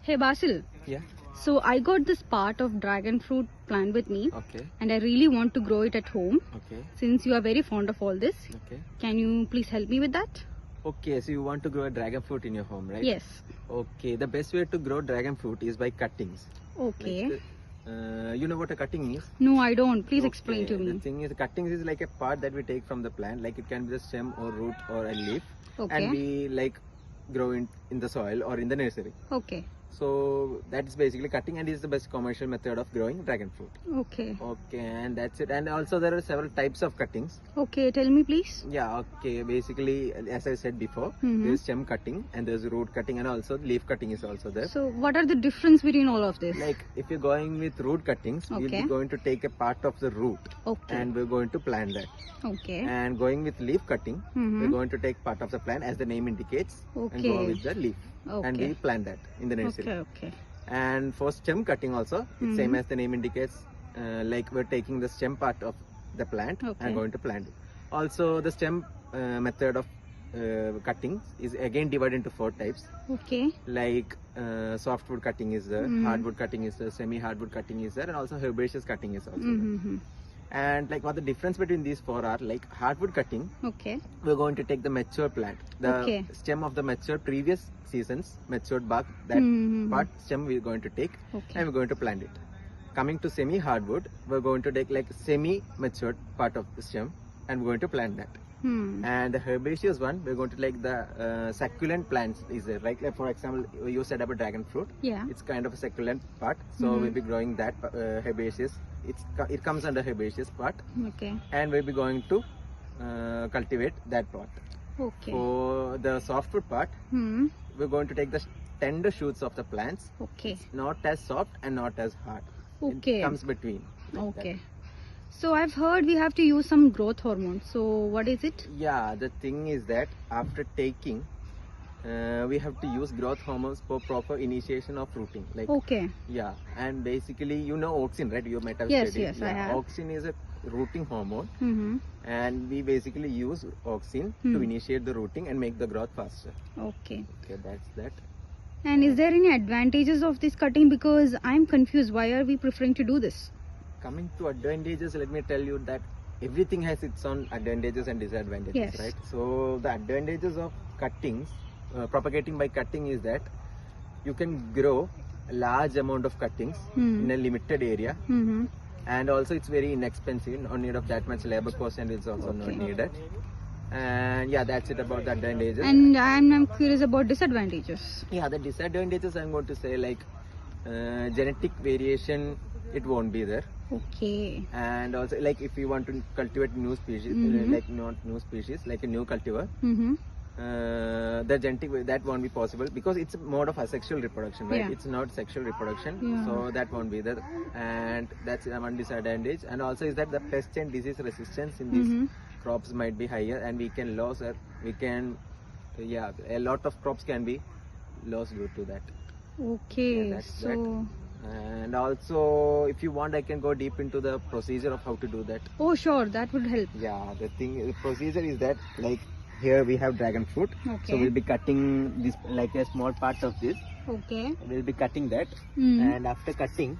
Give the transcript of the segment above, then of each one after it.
Hey Basil, Yeah. so I got this part of dragon fruit plant with me Okay. and I really want to grow it at home. Okay. Since you are very fond of all this, Okay. can you please help me with that? Okay. So you want to grow a dragon fruit in your home, right? Yes. Okay. The best way to grow dragon fruit is by cuttings. Okay. Like you know what a cutting is? No, I don't. Please explain to The me. thing is, cuttings is like a part that we take from the plant. Like it can be the stem or root or a leaf, Okay. and we like grow in the soil or in the nursery. Okay. So that's basically cutting, and is the best commercial method of growing dragon fruit. Okay. Okay, and that's it. And also there are several types of cuttings. Okay, tell me please. Yeah, okay. Basically, as I said before, there is stem cutting and there's root cutting, and also leaf cutting is also there. So what are the difference between all of this? Like if you're going with root cuttings, we'll Okay. be going to take a part of the root Okay. and we're going to plant that. Okay. And going with leaf cutting, we're going to take part of the plant as the name indicates and go Okay. with the leaf. And Okay. we plant that in the nursery. Okay, okay. And for stem cutting also, it's same as the name indicates, like we're taking the stem part of the plant Okay. and going to plant it. Also the stem method of cutting is again divided into 4 types. Okay. Like softwood cutting is there, hardwood cutting is there, semi-hardwood cutting is there, and also herbaceous cutting is also there. And like what the difference between these 4 are, like hardwood cutting, Okay. we're going to take the mature plant, the Okay. stem of the mature previous seasons matured bark, that part stem we're going to take, Okay. and we're going to plant it. Coming to semi hardwood, we're going to take like semi matured part of the stem and we're going to plant that. And the herbaceous one, we're going to like the succulent plants is there, right? Like for example, you said about dragon fruit. Yeah. It's kind of a succulent part, so we'll be growing that herbaceous. It comes under herbaceous part, Okay. and we'll be going to cultivate that part. Okay. For the softwood part, we're going to take the tender shoots of the plants. Okay. Not as soft and not as hard. Okay. It comes between. like that. Okay. So I've heard we have to use some growth hormone. So what is it? Yeah, the thing is that after taking, we have to use growth hormones for proper initiation of rooting. Like Okay. yeah, and basically you know auxin, right? You might have Yes, studied. yes, I have. Auxin is a rooting hormone, Mm-hmm. and we basically use auxin to initiate the rooting and make the growth faster. Okay. Okay, that's that. And is there any advantages of this cutting? Because I'm confused. Why are we preferring to do this? Coming to advantages, let me tell you that everything has its own advantages and disadvantages, Yes. right? So the advantages of cuttings, propagating by cutting, is that you can grow a large amount of cuttings in a limited area, Mm-hmm. and also it's very inexpensive, no need of that much labor cost, and it's also not needed. And yeah, that's it about the advantages. And I'm curious about disadvantages. Yeah, the disadvantages I'm going to say, like genetic variation, it won't be there. Okay. And also like if you want to cultivate new species, like not new species, like a new cultivar, Mm-hmm. the genetic that won't be possible because it's a mode of asexual reproduction, right? Yeah. It's not sexual reproduction, Yeah. so that won't be there. And that's one disadvantage. And also is that the pest and disease resistance in these crops might be higher, and we can lose a lot of crops can be lost due to that. Okay. Yeah, that's so. And also if you want, I can go deep into the procedure of how to do that. Oh, sure. That would help. Yeah, the procedure is that, like here we have dragon fruit, Okay. so we'll be cutting this, like a small part of this, Okay. we'll be cutting that, Mm. and after cutting,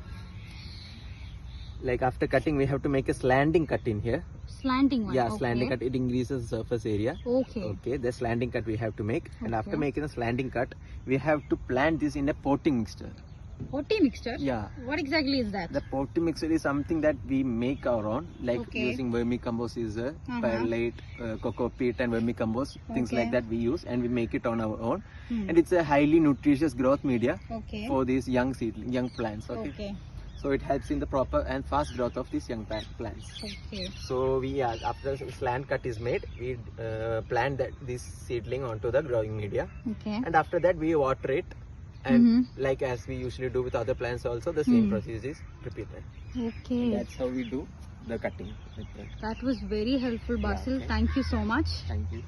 we have to make a slanting cut in here. Slanting one. Yeah, Okay. slanting cut, it increases the surface area. Okay. Okay, the slanting cut we have to make, and after Okay. making the slanting cut, we have to plant this in a potting mixture. Potty mixture? Yeah. What exactly is that? The potting mixture is something that we make our own, like Okay. using vermicompost is perlite, cocoa peat, and vermicompost, things Okay. like that we use, and we make it on our own. Hmm. And it's a highly nutritious growth media Okay. for these young plants. Okay. Okay. So it helps in the proper and fast growth of these young plants. Okay. So after slant cut is made, we plant this seedling onto the growing media, Okay. and after that we water it. And like as we usually do with other plants also, the same process is repeated. Okay. That's how we do the cutting. Like that. That was very helpful, Basil. okay. Thank you so much. Thank you.